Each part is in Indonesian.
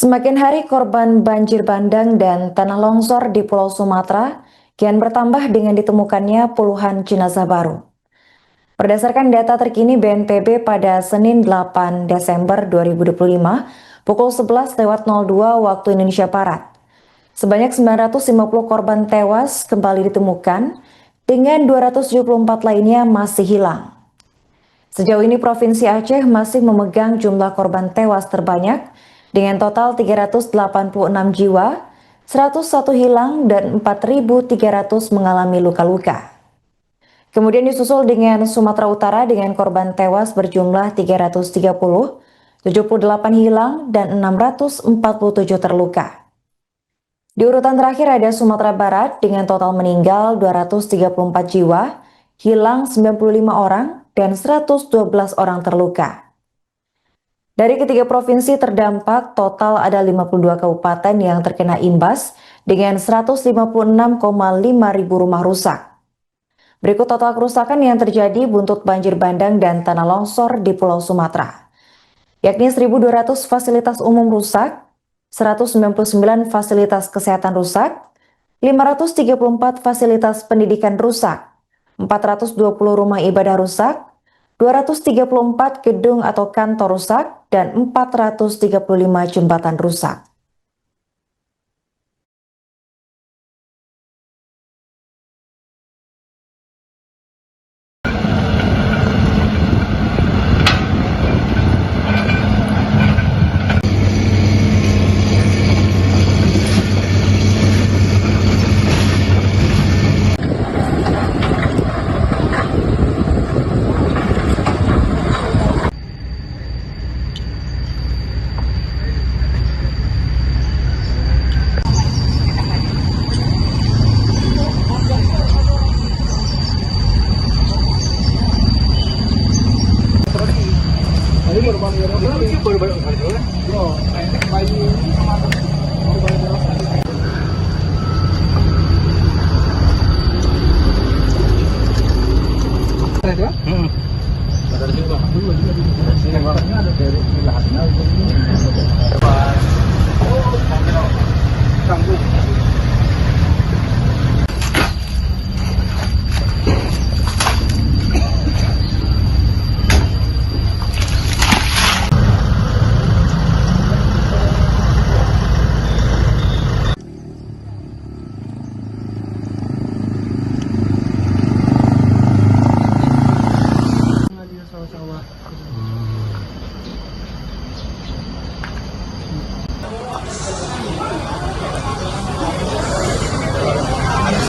Semakin hari korban banjir bandang dan tanah longsor di Pulau Sumatera kian bertambah dengan ditemukannya puluhan jenazah baru. Berdasarkan data terkini BNPB pada Senin 8 Desember 2025 pukul 11:02 waktu Indonesia Barat, sebanyak 950 korban tewas kembali ditemukan dengan 274 lainnya masih hilang. Sejauh ini Provinsi Aceh masih memegang jumlah korban tewas terbanyak dengan total 386 jiwa, 101 hilang dan 4.300 mengalami luka-luka. Kemudian disusul dengan Sumatera Utara dengan korban tewas berjumlah 330, 78 hilang dan 647 terluka. Di urutan terakhir ada Sumatera Barat dengan total meninggal 234 jiwa, hilang 95 orang, dan 112 orang terluka. Dari ketiga provinsi terdampak, total ada 52 kabupaten yang terkena imbas dengan 156,5 ribu rumah rusak. Berikut total kerusakan yang terjadi buntut banjir bandang dan tanah longsor di Pulau Sumatera, yakni 1.200 fasilitas umum rusak, 199 fasilitas kesehatan rusak, 534 fasilitas pendidikan rusak, 420 rumah ibadah rusak, 234 gedung atau kantor rusak, dan 435 jembatan rusak.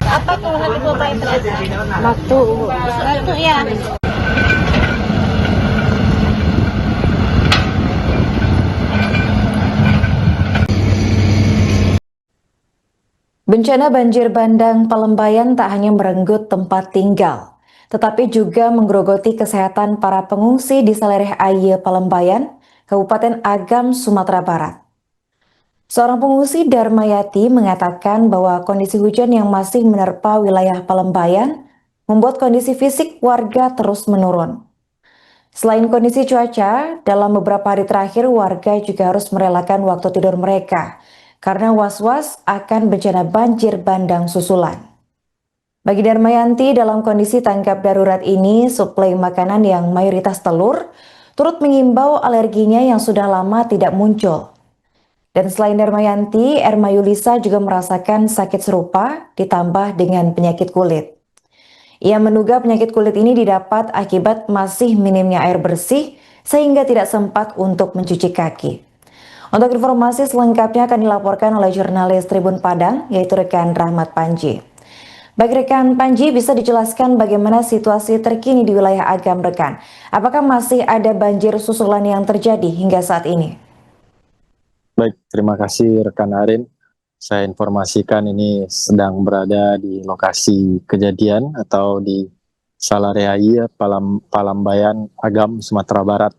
Apa tuh nanti bapak yang terasa? Batu ya. Bencana banjir bandang Palembayan tak hanya merenggut tempat tinggal, tetapi juga menggerogoti kesehatan para pengungsi di Salereh Aye Palembayan, Kabupaten Agam, Sumatera Barat. Seorang pengungsi Darmayati mengatakan bahwa kondisi hujan yang masih menerpa wilayah Palembayan membuat kondisi fisik warga terus menurun. Selain kondisi cuaca, dalam beberapa hari terakhir warga juga harus merelakan waktu tidur mereka karena was-was akan bencana banjir bandang susulan. Bagi Darmayanti, dalam kondisi tanggap darurat ini, suplai makanan yang mayoritas telur turut mengimbau alerginya yang sudah lama tidak muncul. Dan selain Darmayanti, Erma Yulisa juga merasakan sakit serupa ditambah dengan penyakit kulit. Ia menduga penyakit kulit ini didapat akibat masih minimnya air bersih sehingga tidak sempat untuk mencuci kaki. Untuk informasi selengkapnya akan dilaporkan oleh jurnalis Tribun Padang, yaitu rekan Rahmat Panji. Baik rekan Panji, bisa dijelaskan bagaimana situasi terkini di wilayah Agam rekan? Apakah masih ada banjir susulan yang terjadi hingga saat ini? Baik, terima kasih rekan Arin. Saya informasikan ini sedang berada di lokasi kejadian atau di Salereh Aye, Palembayan, Agam, Sumatera Barat.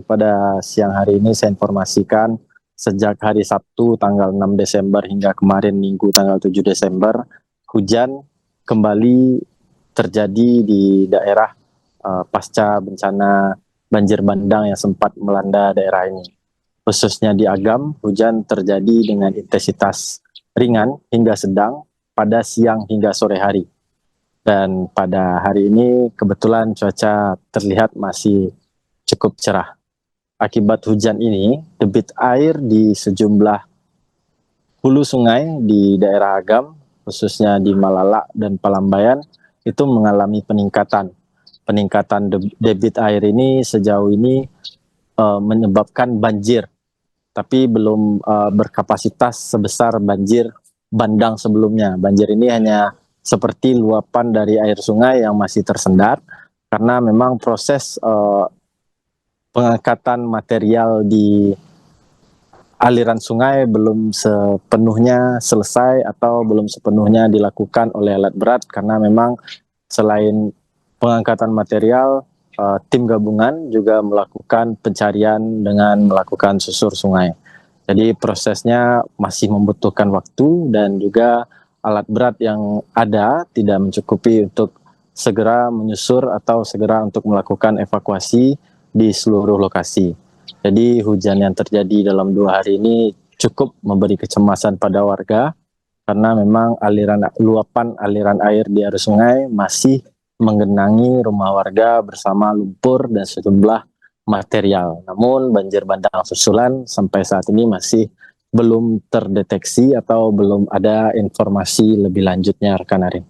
Pada siang hari ini saya informasikan sejak hari Sabtu tanggal 6 Desember hingga kemarin Minggu tanggal 7 Desember, hujan kembali terjadi di daerah pasca bencana banjir bandang yang sempat melanda daerah ini. Khususnya di Agam, hujan terjadi dengan intensitas ringan hingga sedang pada siang hingga sore hari. Dan pada hari ini kebetulan cuaca terlihat masih cukup cerah. Akibat hujan ini, debit air di sejumlah hulu sungai di daerah Agam, khususnya di Malala dan Palambayan, itu mengalami peningkatan. Peningkatan debit air ini sejauh ini menyebabkan banjir, tapi belum berkapasitas sebesar banjir bandang sebelumnya. Banjir ini hanya seperti luapan dari air sungai yang masih tersendat, karena memang proses pengangkatan material di aliran sungai belum sepenuhnya selesai atau belum sepenuhnya dilakukan oleh alat berat, karena memang selain pengangkatan material, tim gabungan juga melakukan pencarian dengan melakukan susur sungai. Jadi prosesnya masih membutuhkan waktu dan juga alat berat yang ada tidak mencukupi untuk segera menyusur atau segera untuk melakukan evakuasi di seluruh lokasi. Jadi hujan yang terjadi dalam 2 hari ini cukup memberi kecemasan pada warga, karena memang luapan aliran air di arus sungai masih menggenangi rumah warga bersama lumpur dan sejumlah material. Namun banjir bandang susulan sampai saat ini masih belum terdeteksi atau belum ada informasi lebih lanjutnya, rekan Arin.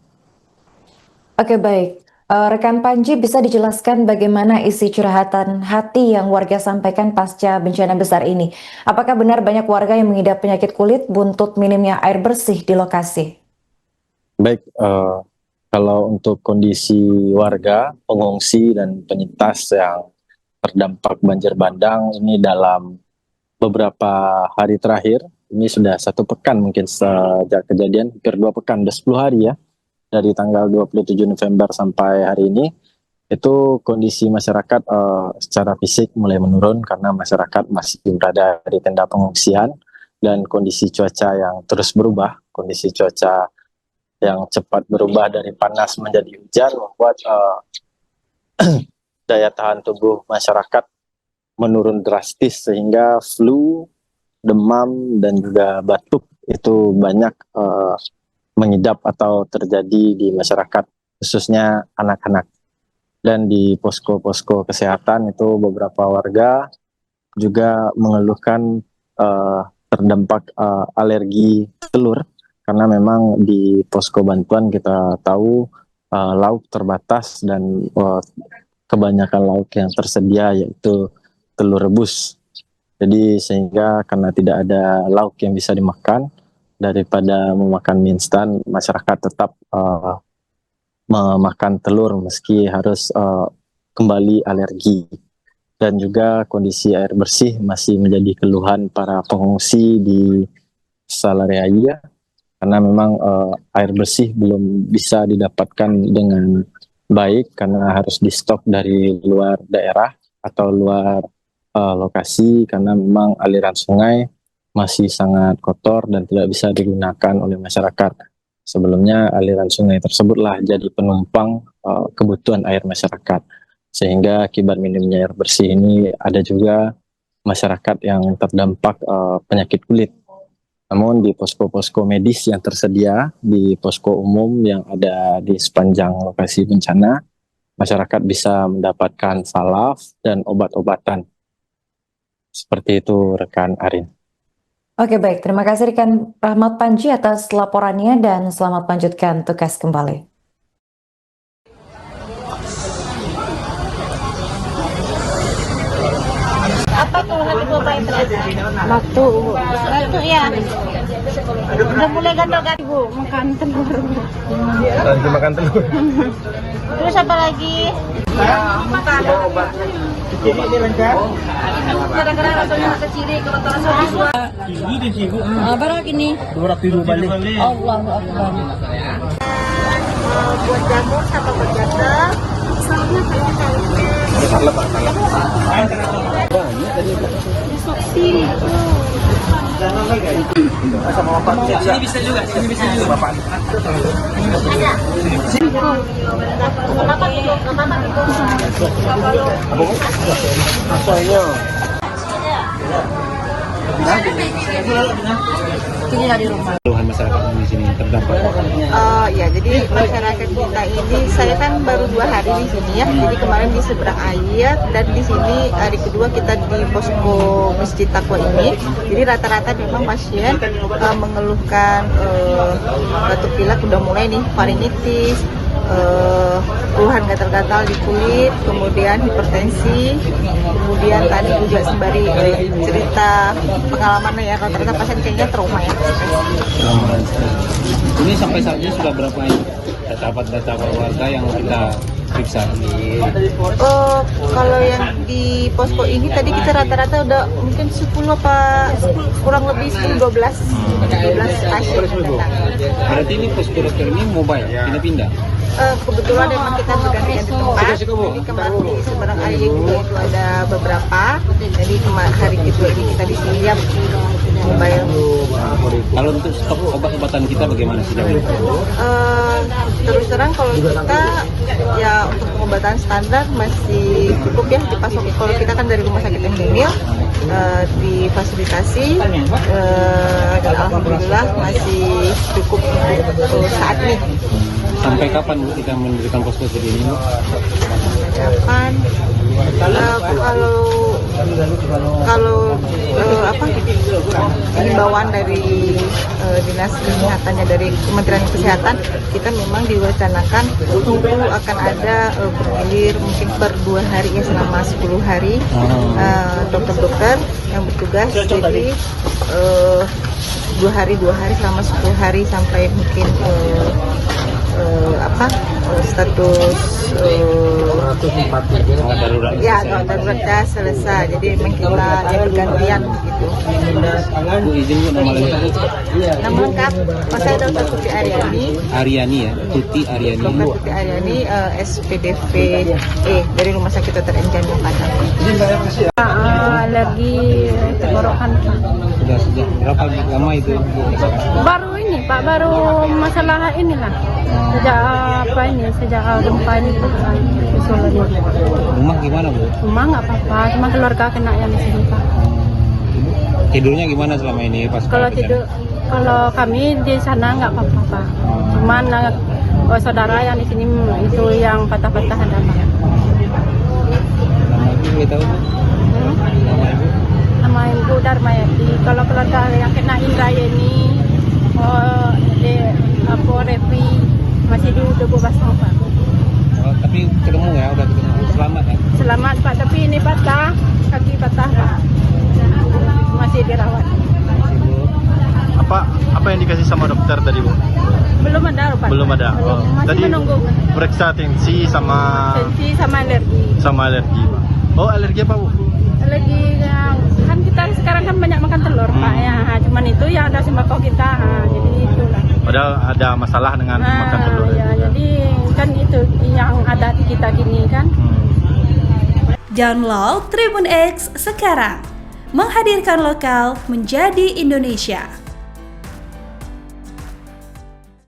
Oke, baik. Rekan Panji, bisa dijelaskan bagaimana isi curhatan hati yang warga sampaikan pasca bencana besar ini? Apakah benar banyak warga yang mengidap penyakit kulit buntut minimnya air bersih di lokasi? Baik, kalau untuk kondisi warga, pengungsi dan penyintas yang terdampak banjir bandang ini dalam beberapa hari terakhir, ini sudah 1 pekan mungkin sejak kejadian, hampir 2 pekan, udah 10 hari ya, dari tanggal 27 November sampai hari ini, itu kondisi masyarakat secara fisik mulai menurun karena masyarakat masih berada di tenda pengungsian, dan kondisi cuaca yang terus berubah, kondisi cuaca yang cepat berubah dari panas menjadi hujan membuat daya tahan tubuh masyarakat menurun drastis, sehingga flu, demam, dan juga batuk itu banyak mengidap atau terjadi di masyarakat, khususnya anak-anak. Dan di posko-posko kesehatan itu beberapa warga juga mengeluhkan terdampak alergi telur, karena memang di posko bantuan kita tahu lauk terbatas dan kebanyakan lauk yang tersedia yaitu telur rebus. Jadi sehingga karena tidak ada lauk yang bisa dimakan, daripada memakan mie instan, masyarakat tetap memakan telur meski harus kembali alergi. Dan juga kondisi air bersih masih menjadi keluhan para pengungsi di Salaryaya, karena memang air bersih belum bisa didapatkan dengan baik karena harus di stok dari luar daerah atau luar lokasi, karena memang aliran sungai masih sangat kotor dan tidak bisa digunakan oleh masyarakat. Sebelumnya aliran sungai tersebutlah jadi penumpang kebutuhan air masyarakat, sehingga akibat minimnya air bersih ini ada juga masyarakat yang terdampak penyakit kulit. Namun di posko-posko medis yang tersedia di posko umum yang ada di sepanjang lokasi bencana, masyarakat bisa mendapatkan salaf dan obat-obatan. Seperti itu, rekan Arin. Oke, baik. Terima kasih rekan Rahmat Panji atas laporannya dan selamat melanjutkan tugas kembali. Apa keluhan ibu Pak Batuk. Batuk ya. Udah mulai gatal-gatal ibu makan telur. Lagi makan telur. Terus apa lagi? Makan obat. Ini lengkap. Kadang-kadang rasanya keciri kalau terasa Ini di sini. berapa ini? 200 balik. Allahu Akbar. Buat jamur sama buat gatal. Soalnya Banyak tadi. besok sini tuh. Sama bapak. Sini bisa juga. Sini bisa juga bapak. Kenapa gitu? Kenapa gitu? Asalnya. Tinggal di rumah. Keluhan masyarakat di sini terdampak. Ya, jadi masyarakat kita ini, saya kan baru 2 hari di sini ya. Jadi kemarin di seberang air dan di sini hari kedua kita di posko Masjid Taqwa ini. Jadi rata-rata memang pasien mengeluhkan batuk pilek udah mulai nih, faringitis, keluhan gatal-gatal di kulit, kemudian hipertensi, kemudian tadi juga sembari cerita pengalamannya ya, rata-rata pasien kayaknya trauma ya. Ini sampai saat ini sudah berapa data warga yang kita periksa? Kalau yang di posko ini tadi kita rata-rata udah mungkin 10 apa kurang lebih 10-12 pasien yang datang. Berarti ini posko dokter ini mobile, pindah-pindah? Kebetulan memang kita bergantian di tempat. Jadi kemarin di seberang air juga itu ada beberapa. Jadi hari kedua ini kita di sini ya mobile. Kalau untuk stok obat-obatan kita bagaimana sih? Terus terang kalau kita ya untuk pengobatan standar masih cukup ya dipasok. Kalau kita kan dari rumah sakit Emil difasilitasi dan alhamdulillah masih cukup untuk saat ini. Sampai kapan Bu kita mendirikan posko seperti ini? Kapan? Kalau himbauan dari dinas kesehatannya dari Kementerian Kesehatan, kita memang diwacanakan itu akan ada bergilir mungkin per 2 hari ya selama 10 hari dokter-dokter yang bertugas. Jadi 2 hari selama 10 hari sampai mungkin status darurat. ya daruratnya selesai. Jadi memang kita ya bergantian gitu. Bu izin Bu, nama lengkap? Nama lengkap, saya Dr. Tuti Aryani. Aryani ya, Tuti Aryani. Dr. Tuti Aryani, SPDV dari Rumah Sakit Dr. M. Jantung Padang. Alergi tenggorokan. Sudah sejak berapa lama itu Bu? Baru ini Pak, baru masalah inilah. Sejak gempa ini usulannya. Rumah gimana Bu? Rumah nggak apa-apa, cuma keluarga kena yang di sini Pak. Tidurnya gimana selama ini pas? Kalau kami di sana nggak apa-apa Pak. Cuman saudara yang di sini itu yang patah-patah ada Pak. Nama Ibu boleh tahu Bu? Nama Ibu? Nama Ibu Darmayati. Kalau keluarga yang kena Indrayani, Repi masih di Tugu Basong Pak. Oh, tapi ketemu ya, udah ketemu. Selamat ya? Selamat Pak, tapi ini patah, kaki patah Pak. Masih dirawat. Apa yang dikasih sama dokter tadi Bu? Belum ada Pak. Belum ada. Masih Tadi menunggu. periksa tensi sama alergi. Pak. Oh, alergi apa Bu? Alergi kan kita sekarang kan banyak makan telur Pak ya. Cuman itu ya ada sembako kita. Jadi itulah. Padahal ada masalah dengan makan telur. Ya, jadi kan itu yang ada di kita gini kan. Download Tribun X sekarang. Menghadirkan lokal menjadi Indonesia.